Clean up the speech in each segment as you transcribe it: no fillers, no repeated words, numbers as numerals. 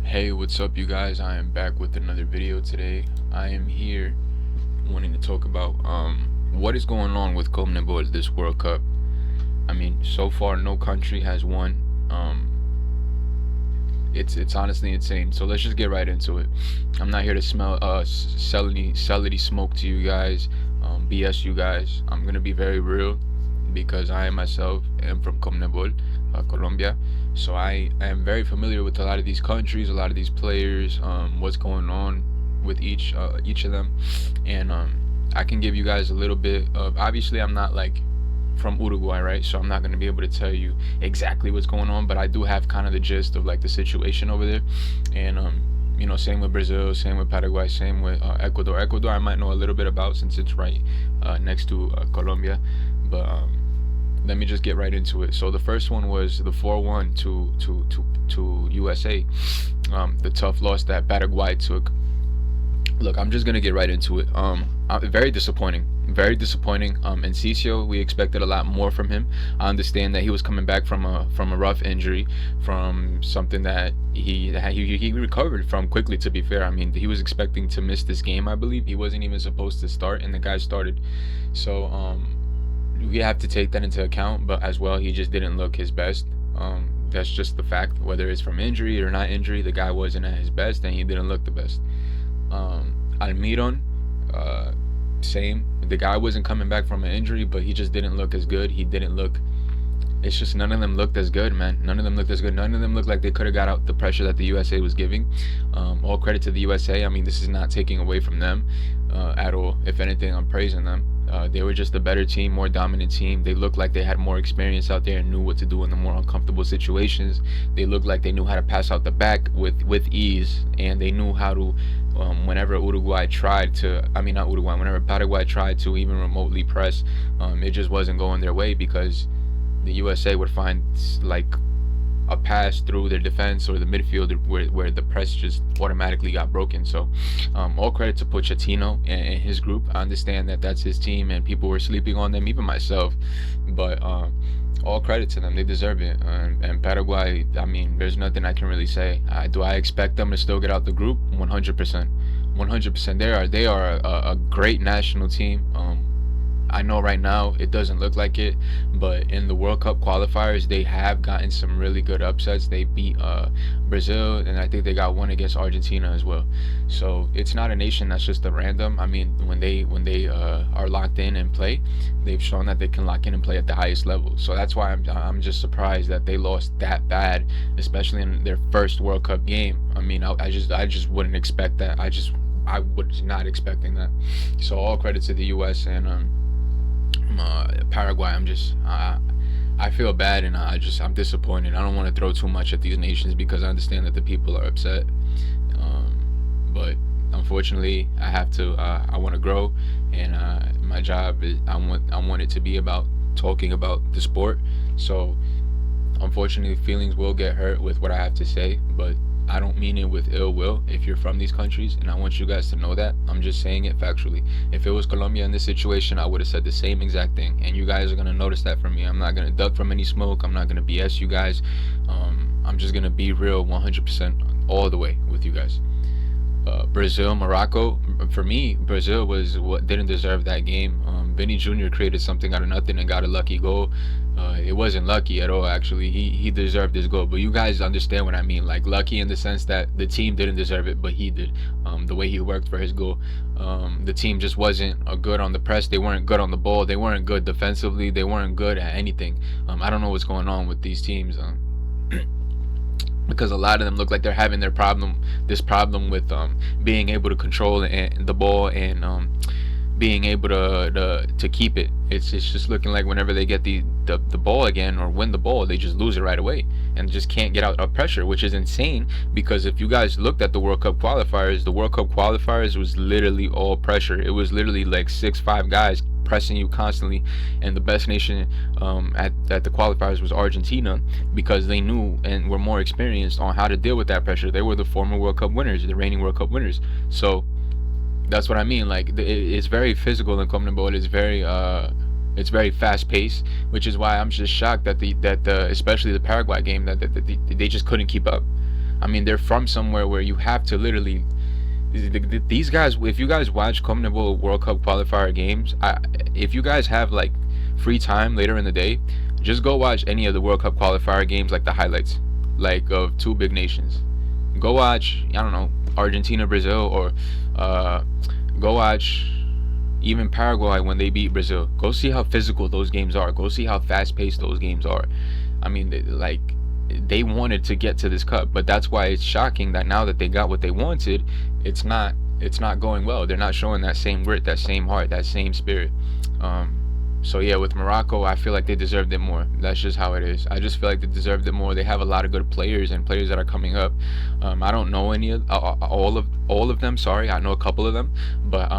Hey, what's up, you guys? I am back with another video today. I am here wanting to talk about what is going on with Conmebol this World Cup. I mean, so far no country has won. It's honestly insane. So let's just get right into it. I'm not here to sell any smoke to you guys, BS you guys. I'm gonna be very real because I myself am from Conmebol, Colombia. So I am very familiar with a lot of these countries, a lot of these players, what's going on with each of them, and I can give you guys a little bit of. Obviously, I'm not like from Uruguay, right? So I'm not going to be able to tell you exactly what's going on, but I do have kind of the gist of like the situation over there. And same with Brazil, same with Paraguay, same with Ecuador. Ecuador, I might know a little bit about since it's right next to Colombia, but let me just get right into it. So the first one was the 4-1 to USA, the tough loss that Paraguay took. Look, I'm just gonna get right into it. Very disappointing. Very disappointing. Enciso, we expected a lot more from him. I understand that he was coming back from a rough injury, from something that he recovered from quickly. To be fair, I mean, he was expecting to miss this game. I believe he wasn't even supposed to start, and the guy started. So we have to take that into account. But as well, he just didn't look his best. That's just the fact. Whether it's from injury or not injury, the guy wasn't at his best, and he didn't look the best. Almiron, same. The guy wasn't coming back from an injury, but he just didn't look as good. He didn't look. It's just none of them looked as good, man. None of them looked as good. None of them looked like they could have got out the pressure that the USA was giving. All credit to the USA. I mean, this is not taking away from them at all. If anything, I'm praising them. They were just a better team, more dominant team. They looked like they had more experience out there and knew what to do in the more uncomfortable situations. They looked like they knew how to pass out the back with ease, and they knew how to. Whenever Uruguay tried to, I mean not Uruguay, whenever Paraguay tried to even remotely press, it just wasn't going their way because the USA would find like a pass through their defense or the midfield where the press just automatically got broken. So all credit to Pochettino and his group. I understand that that's his team and people were sleeping on them, even myself, but all credit to them. They deserve it. And Paraguay, I mean, there's nothing I can really say. Do I expect them to still get out the group? 100%. 100%. They are a great national team. I know right now it doesn't look like it, but in the World Cup qualifiers, they have gotten some really good upsets. They beat Brazil, and I think they got one against Argentina as well. So it's not a nation that's just a random. I mean, when they are locked in and play, they've shown that they can lock in and play at the highest level. So that's why I'm just surprised that they lost that bad, especially in their first World Cup game. I mean, I just wouldn't expect that. I was not expecting that. So all credit to the U.S. and Paraguay. I feel bad and I'm disappointed. I don't want to throw too much at these nations because I understand that the people are upset. But unfortunately, I have to. I want to grow, and my job is I want it to be about talking about the sport. So unfortunately, feelings will get hurt with what I have to say, but I don't mean it with ill will if you're from these countries, and I want you guys to know that. I'm just saying it factually. If it was Colombia in this situation, I would have said the same exact thing, and you guys are going to notice that from me. I'm not going to duck from any smoke. I'm not going to BS you guys. I'm just going to be real 100% all the way with you guys. Brazil, Morocco. For me, Brazil was what didn't deserve that game. Vinny Jr. created something out of nothing and got a lucky goal. It wasn't lucky at all, actually. He deserved his goal, but you guys understand what I mean. Like lucky in the sense that the team didn't deserve it, but he did. The way he worked for his goal. The team just wasn't good on the press. They weren't good on the ball. They weren't good defensively. They weren't good at anything. I don't know what's going on with these teams. Because a lot of them look like they're having this problem with being able to control the ball and being able to keep it. It's just looking like whenever they get the ball again or win the ball, they just lose it right away and just can't get out of pressure, which is insane. Because if you guys looked at the World Cup qualifiers was literally all pressure. It was literally like 6-5 guys pressing you constantly, and the best nation at the qualifiers was Argentina because they knew and were more experienced on how to deal with that pressure. They were the former World Cup winners, the reigning World Cup winners. So that's what I mean. Like it's very physical in Conmebol. It's very fast paced, which is why I'm just shocked that the especially the Paraguay game that they just couldn't keep up. I mean, they're from somewhere where you have to literally. These guys, if you guys watch Conmebol World Cup qualifier games, if you guys have like free time later in the day, just go watch any of the World Cup qualifier games, like the highlights, like of two big nations. Go watch, I don't know, Argentina, Brazil, or uh, go watch even Paraguay when they beat Brazil. Go see how physical those games are. Go see how fast paced those games are. I mean, like, they wanted to get to this cup, but that's why it's shocking that now that they got what they wanted, it's not going well. They're not showing that same grit, that same heart, that same spirit. Um, so yeah, with Morocco, I feel like they deserved it more. That's just how it is. I just feel like they deserved it more. They have a lot of good players and players that are coming up. I don't know any of all of them. Sorry, I know a couple of them, but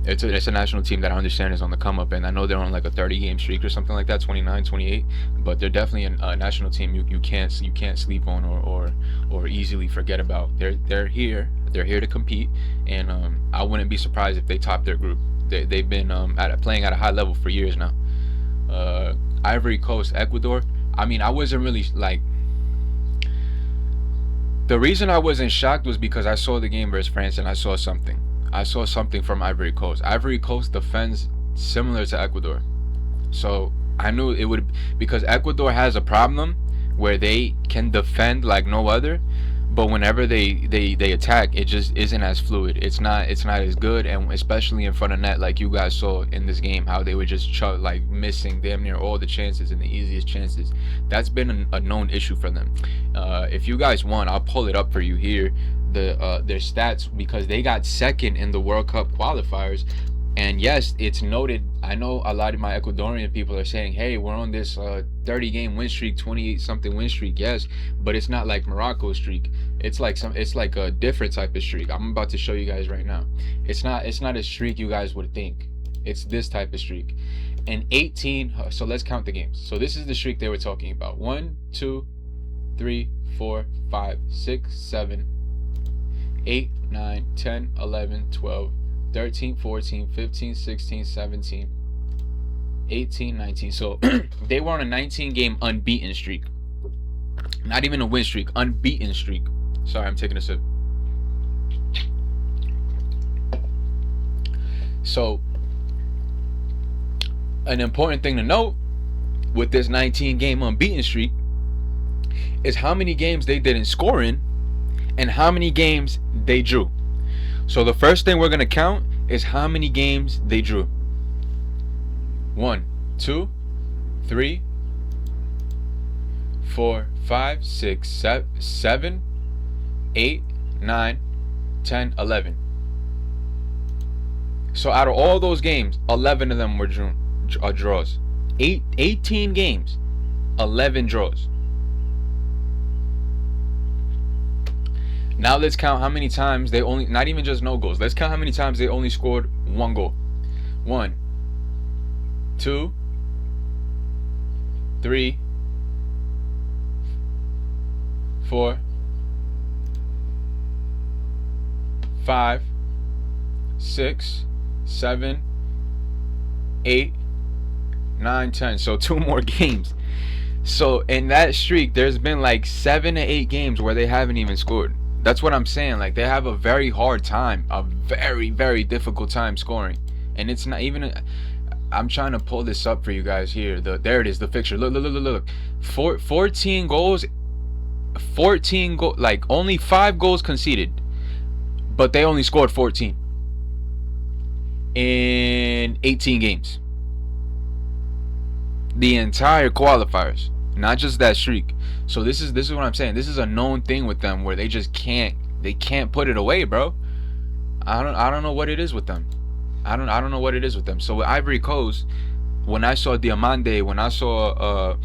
it's a national team that I understand is on the come up, and I know they're on like a 30 game streak or something like that, 29, 28. But they're definitely a national team you can't sleep on or easily forget about. They're here. They're here to compete, and I wouldn't be surprised if they top their group. They've been playing at a high level for years now. Ivory Coast, Ecuador. I mean, I wasn't really like. The reason I wasn't shocked was because I saw the game versus France and I saw something. I saw something from Ivory Coast. Ivory Coast defends similar to Ecuador. So I knew it would, because Ecuador has a problem where they can defend like no other, but whenever they attack, it just isn't as fluid. It's not as good, and especially in front of net, like you guys saw in this game, how they were just like missing damn near all the chances and the easiest chances. That's been a known issue for them. If you guys want, I'll pull it up for you here, their stats, because they got second in the World Cup qualifiers. And yes, it's noted. I know a lot of my Ecuadorian people are saying, hey, we're on this 30 game win streak, 28 something win streak. Yes, but it's not like Morocco's streak. It's like a different type of streak. I'm about to show you guys right now. It's not a streak you guys would think. It's this type of streak. And 18, so let's count the games. So this is the streak they were talking about. 1, 2, 3, 4, 5, 6, 7, 8, 9, 10, 11, 12, 13, 14, 15, 16, 17, 18, 19. So they were on a 19 game unbeaten streak. Not even a win streak, unbeaten streak. Sorry, I'm taking a sip. So an important thing to note with this 19 game unbeaten streak is how many games they didn't score in and how many games they drew. So the first thing we're going to count is how many games they drew. 1, 2, 3, 4, 5, 6, 7, 8, 9, 10, 11. So out of all those games, 11 of them were draws. 18 games, 11 draws. Now let's count how many times they only, not even just no goals. Let's count how many times they only scored one goal. 1, 2, 3, 4, 5, 6, 7, 8, 9, 10. So 2 more games. So in that streak, there's been like 7 to 8 games where they haven't even scored. That's what I'm saying. Like, they have a very hard time, a very, very difficult time scoring. And it's not even I'm trying to pull this up for you guys here. There it is, the fixture. Look. 14 goals, like only 5 goals conceded, but they only scored 14 in 18 games. The entire qualifiers, not just that streak. So this is what I'm saying. This is a known thing with them where they just can't put it away, bro. I don't know what it is with them. I don't know what it is with them. So with Ivory Coast, when I saw Diamande, when I saw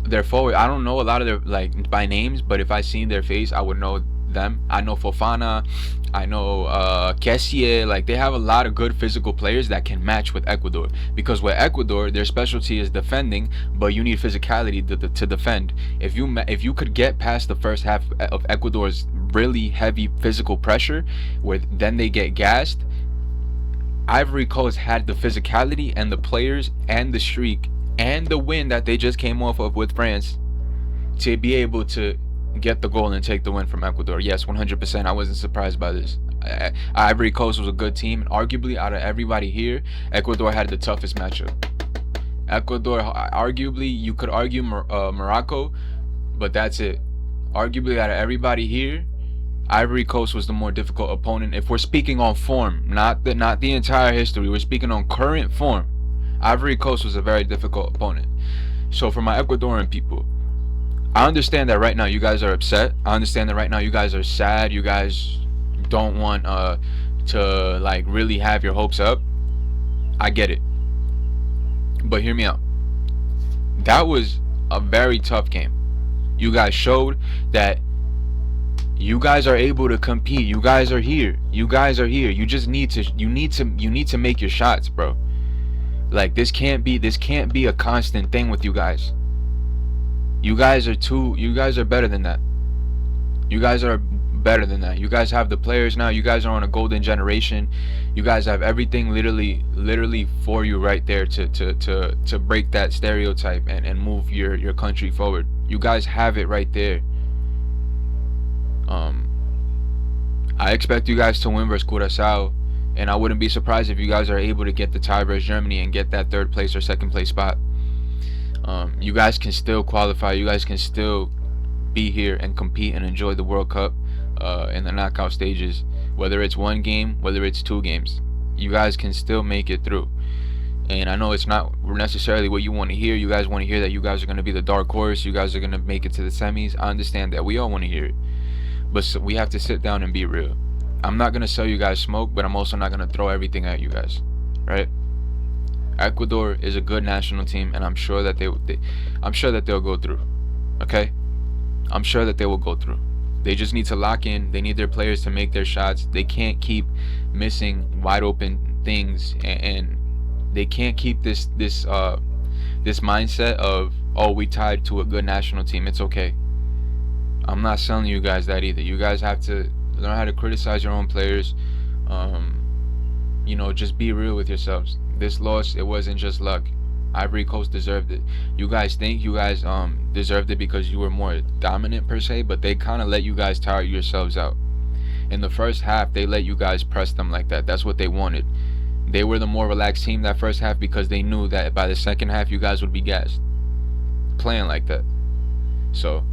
their forward, I don't know a lot of their like by names, but if I seen their face, I would know them. I know Fofana, I know Kessié. Like, they have a lot of good physical players that can match with Ecuador, because with Ecuador, their specialty is defending, but you need physicality to defend. If you could get past the first half of Ecuador's really heavy physical pressure, where then they get gassed, Ivory Coast had the physicality and the players and the streak and the win that they just came off of with France to be able to get the goal and take the win from Ecuador. Yes, 100%. I wasn't surprised by this. Ivory Coast was a good team, and arguably out of everybody here, Ecuador had the toughest matchup. Ecuador, arguably, you could argue Morocco, but that's it. Arguably, out of everybody here, Ivory Coast was the more difficult opponent. If we're speaking on form, not the entire history, we're speaking on current form. Ivory Coast was a very difficult opponent. So for my Ecuadorian people, I understand that right now you guys are upset. I understand that right now you guys are sad. You guys don't want to like really have your hopes up. I get it. But hear me out. That was a very tough game. You guys showed that you guys are able to compete. You guys are here. You guys are here. You just need to make your shots, bro. Like this can't be a constant thing with you guys. You guys are better than that. You guys are better than that. You guys have the players now. You guys are on a golden generation. You guys have everything literally for you right there to break that stereotype and move your country forward. You guys have it right there. I expect you guys to win versus Curacao, and I wouldn't be surprised if you guys are able to get the tie versus Germany and get that third place or second place spot. You guys can still qualify. You guys can still be here and compete and enjoy the World Cup in the knockout stages. Whether it's one game, whether it's two games, you guys can still make it through. And I know it's not necessarily what you want to hear. You guys want to hear that you guys are going to be the dark horse. You guys are going to make it to the semis. I understand that. We all want to hear it. But we have to sit down and be real. I'm not going to sell you guys smoke, but I'm also not going to throw everything at you guys. Right? Ecuador is a good national team, and I'm sure that I'm sure that they'll go through. Okay? I'm sure that they will go through. They just need to lock in. They need their players to make their shots. They can't keep missing wide open things, and they can't keep this mindset of, oh, we tied to a good national team. It's okay. I'm not selling you guys that either. You guys have to learn how to criticize your own players. Just be real with yourselves. This loss, it wasn't just luck. Ivory Coast deserved it. You guys think you guys deserved it because you were more dominant per se, but they kind of let you guys tire yourselves out. In the first half, they let you guys press them like that. That's what they wanted. They were the more relaxed team that first half because they knew that by the second half you guys would be gassed. Playing like that. So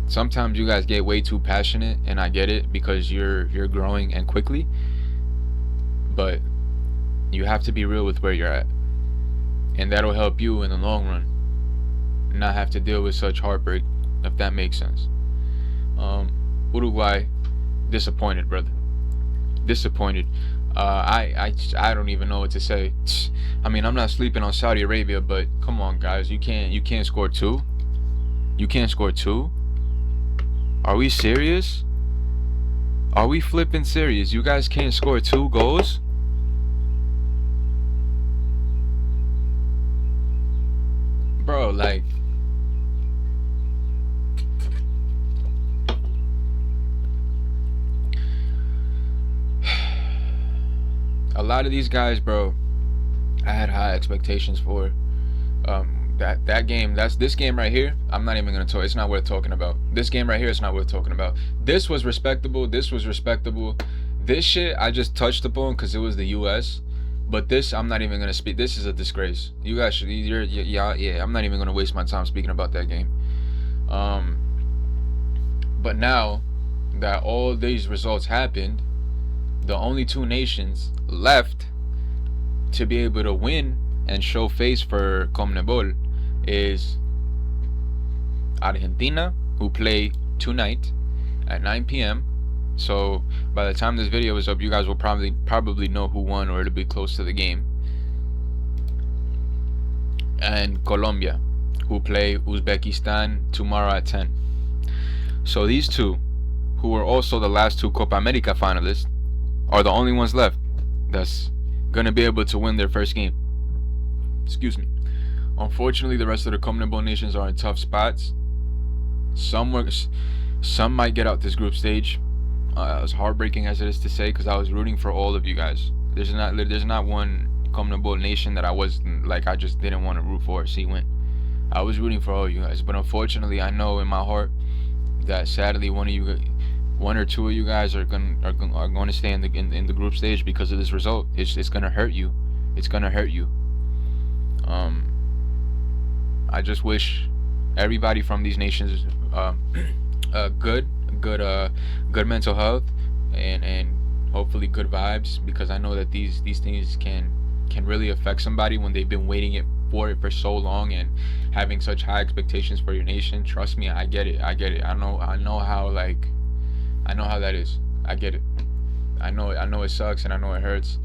sometimes you guys get way too passionate, and I get it because you're growing and quickly. But you have to be real with where you're at. And that'll help you in the long run not have to deal with such heartbreak, if that makes sense. Uruguay, disappointed, brother. Disappointed. I don't even know what to say. I mean, I'm not sleeping on Saudi Arabia, but come on, guys, you can't score two. You can't score two. Are we serious? Are we flipping serious? You guys can't score 2 goals? Bro, like, a lot of these guys, bro, I had high expectations for. That game, this game right here, I'm not even gonna talk. It's not worth talking about. This game right here, it's not worth talking about. This was respectable. This was respectable. This shit I just touched upon because it was the U.S. But this, I'm not even gonna speak. This is a disgrace. You guys should. Yeah. I'm not even gonna waste my time speaking about that game. But now that all these results happened, the only 2 nations left to be able to win and show face for Conmebol is Argentina, who play tonight at 9 p.m. So by the time this video is up, you guys will probably know who won, or it'll be close to the game. And Colombia, who play Uzbekistan tomorrow at 10. So these 2, who were also the last 2 Copa America finalists, are the only ones left that's gonna be able to win their first game. Excuse me. Unfortunately, the rest of the Conmebol nations are in tough spots. Some might get out this group stage. As heartbreaking as it is to say, because I was rooting for all of you guys. There's not one Conmebol nation that I just didn't want to root for or see win. I was rooting for all you guys, but unfortunately, I know in my heart that sadly one or two of you guys are going to stay in the group stage because of this result. It's gonna hurt you. It's gonna hurt you. Um, I just wish everybody from these nations good good good mental health and hopefully good vibes, because I know that these things can really affect somebody when they've been waiting it for so long and having such high expectations for your nation. Trust me, I get it. I get it. I know how, like, I know how that is. I get it. I know it sucks and I know it hurts.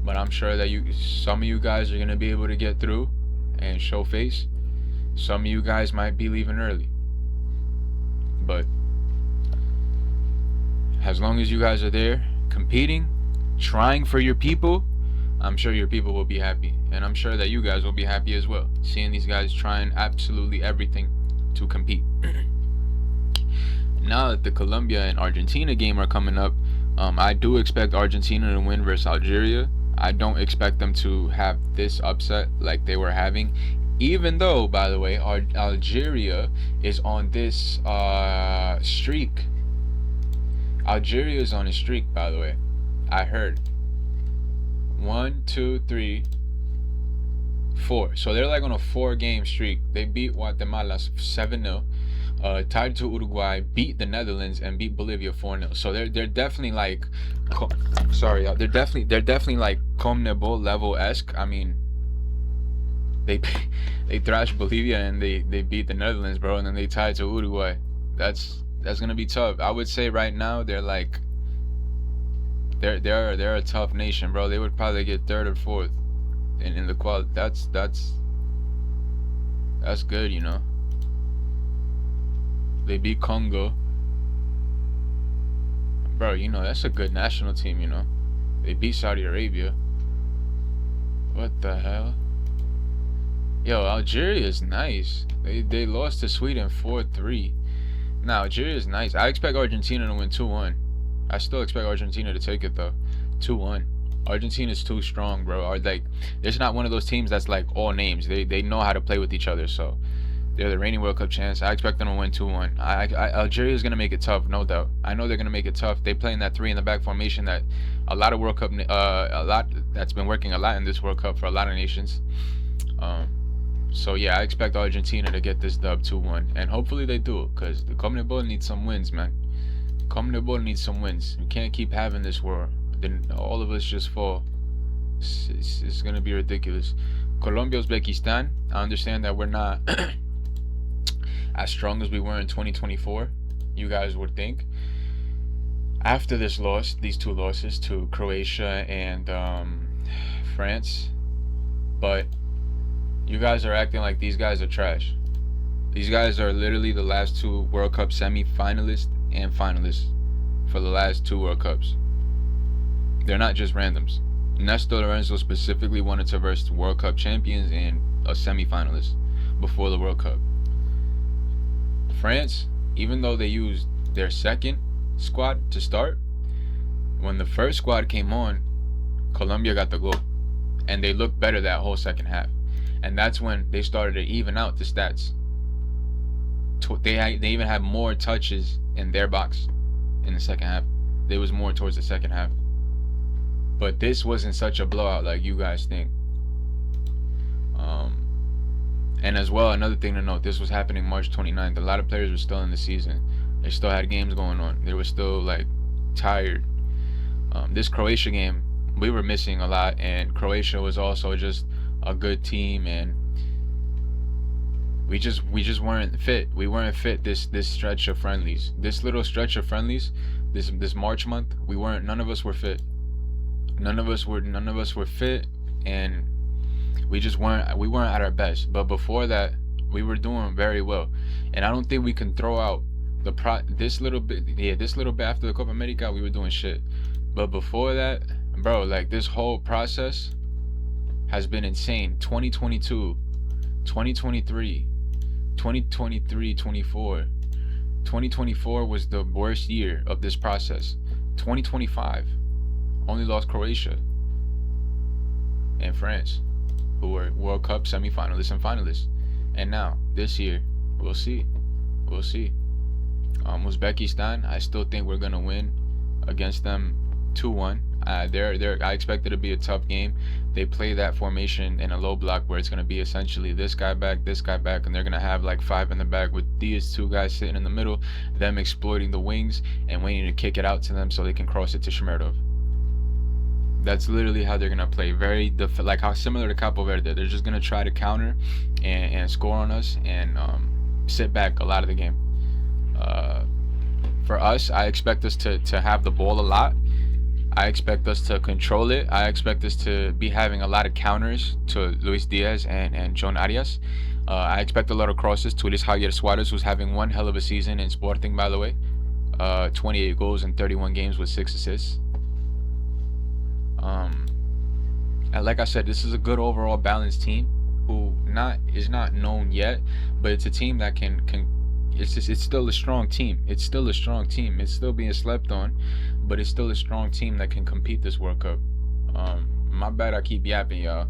But I'm sure that some of you guys are gonna be able to get through and show face. Some of you guys might be leaving early, but as long as you guys are there competing, trying for your people, I'm sure your people will be happy, and I'm sure that you guys will be happy as well, seeing these guys trying absolutely everything to compete. Now that the Colombia and Argentina game are coming up, I do expect Argentina to win versus Algeria. I don't expect them to have this upset like they were having, even though, by the way, Algeria is on this streak. Algeria is on a streak, by the way. I heard 1, 2, 3, 4. So they're like on a 4-game streak. They beat Guatemala 7-0. Tied to Uruguay, beat the Netherlands, and beat Bolivia 4-0. So they're definitely like, sorry, they're definitely like Conmebol level esque. I mean, they they thrashed Bolivia and they beat the Netherlands, bro, and then they tied to Uruguay. That's gonna be tough. I would say right now they're like they're a tough nation, bro. They would probably get third or fourth in the qual. That's good, you know. They beat Congo, bro. You know that's a good national team, you know. They beat Saudi Arabia. What the hell? Yo, Algeria is nice. They lost to Sweden 4-3. Now Algeria is nice. I expect Argentina to win 2-1. I still expect Argentina to take it though. 2-1. Argentina's too strong, bro. Or like, there's not one of those teams that's like all names. They know how to play with each other. So they're the reigning World Cup champs. I expect them to win 2-1. Algeria's gonna make it tough, no doubt. I know they're gonna make it tough. They play in that 3 in the back formation that a lot of World Cup, a lot that's been working a lot in this World Cup for a lot of nations. So yeah, I expect Argentina to get this dub 2-1, and hopefully they do, because the Conmebol needs some wins, man. Conmebol needs some wins. We can't keep having this war. Then all of us just fall. It's gonna be ridiculous. Colombia, Uzbekistan. I understand that we're not as strong as we were in 2024. You guys would think. After this loss, these 2 losses to Croatia and France, but you guys are acting like these guys are trash. These guys are literally the last 2 World Cup semi-finalists and finalists for the last 2 World Cups. They're not just randoms. Nestor Lorenzo specifically wanted to verse World Cup champions and a semi-finalist before the World Cup. France, even though they used their second squad to start, when the first squad came on, Colombia got the goal, and they looked better that whole second half. And that's when they started to even out the stats. They even had more touches in their box in the second half. There was more towards the second half. But this wasn't such a blowout like you guys think. And as well, another thing to note, this was happening March 29th. A lot of players were still in the season. They still had games going on. They were still like tired. This Croatia game, we were missing a lot, and Croatia was also just a good team, and we just weren't fit. We weren't fit this stretch of friendlies. This little stretch of friendlies, this March month, none of us were fit. None of us were fit, and we weren't at our best. But before that, we were doing very well. And I don't think we can throw out this little bit after the Copa America, we were doing shit. But before that, bro, like, this whole process has been insane. 2022, 2023, 2023, 24. 2024 was the worst year of this process. 2025 only lost Croatia and France, who were World Cup semifinalists and finalists. And now, this year, we'll see. We'll see. Uzbekistan, I still think we're gonna win against them 2-1. They're I expect it to be a tough game. They play that formation in a low block where it's gonna be essentially this guy back, and they're gonna have like five in the back with these two guys sitting in the middle, them exploiting the wings and waiting to kick it out to them so they can cross it to Shmerdov. That's literally how they're gonna play. Very like how similar to Capo Verde. They're just gonna try to counter and score on us and sit back a lot of the game. Uh, for us, I expect us to have the ball a lot. I expect us to control it. I expect us to be having a lot of counters to Luis Diaz and John Arias. I expect a lot of crosses to Luis Javier Suarez, who's having one hell of a season in Sporting, by the way. 28 goals in 31 games with 6 assists. Um, and like I said, this is a good overall balanced team who not is not known yet, but it's a team that can it's still a strong team. It's still a strong team. It's still being slept on, but it's still a strong team that can compete this World Cup. My bad, I keep yapping, y'all.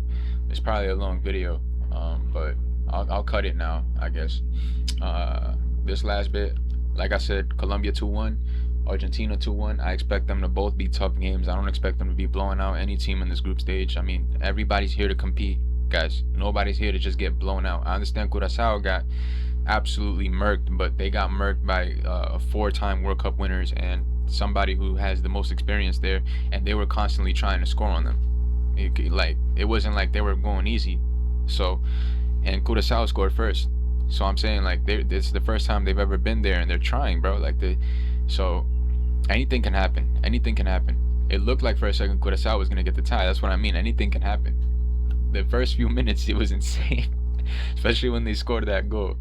It's probably a long video, but I'll cut it now, I guess. This last bit, like I said, Colombia 2-1, Argentina 2-1. I expect them to both be tough games. I don't expect them to be blowing out any team in this group stage. I mean, everybody's here to compete, guys. Nobody's here to just get blown out. I understand Curacao got absolutely murked, but they got murked by four-time World Cup winners and somebody who has the most experience there, and they were constantly trying to score on them. It wasn't like they were going easy. So, and Curacao scored first. So I'm saying like this is the first time they've ever been there, and they're trying, bro. So anything can happen. Anything can happen. It looked like for a second Curacao was gonna get the tie. That's what I mean. Anything can happen. The first few minutes it was insane, especially when they scored that goal.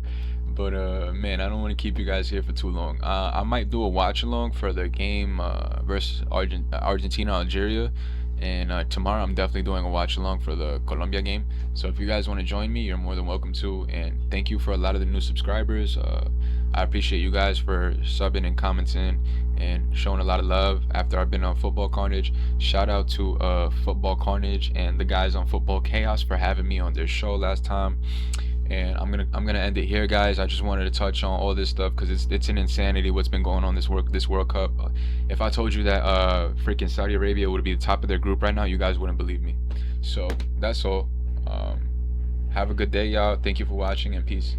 But man, I don't want to keep you guys here for too long. I might do a watch along for the game versus Argentina Algeria, and tomorrow I'm definitely doing a watch along for the Colombia game. So if you guys want to join me, you're more than welcome to. And thank you for a lot of the new subscribers. I appreciate you guys for subbing and commenting and showing a lot of love after I've been on Football Carnage. Shout out to Football Carnage and the guys on Football Chaos for having me on their show last time. And I'm gonna end it here, guys. I just wanted to touch on all this stuff because it's an insanity what's been going on this World Cup. If I told you that freaking Saudi Arabia would be the top of their group right now, you guys wouldn't believe me. So that's all. Have a good day, y'all. Thank you for watching, and peace.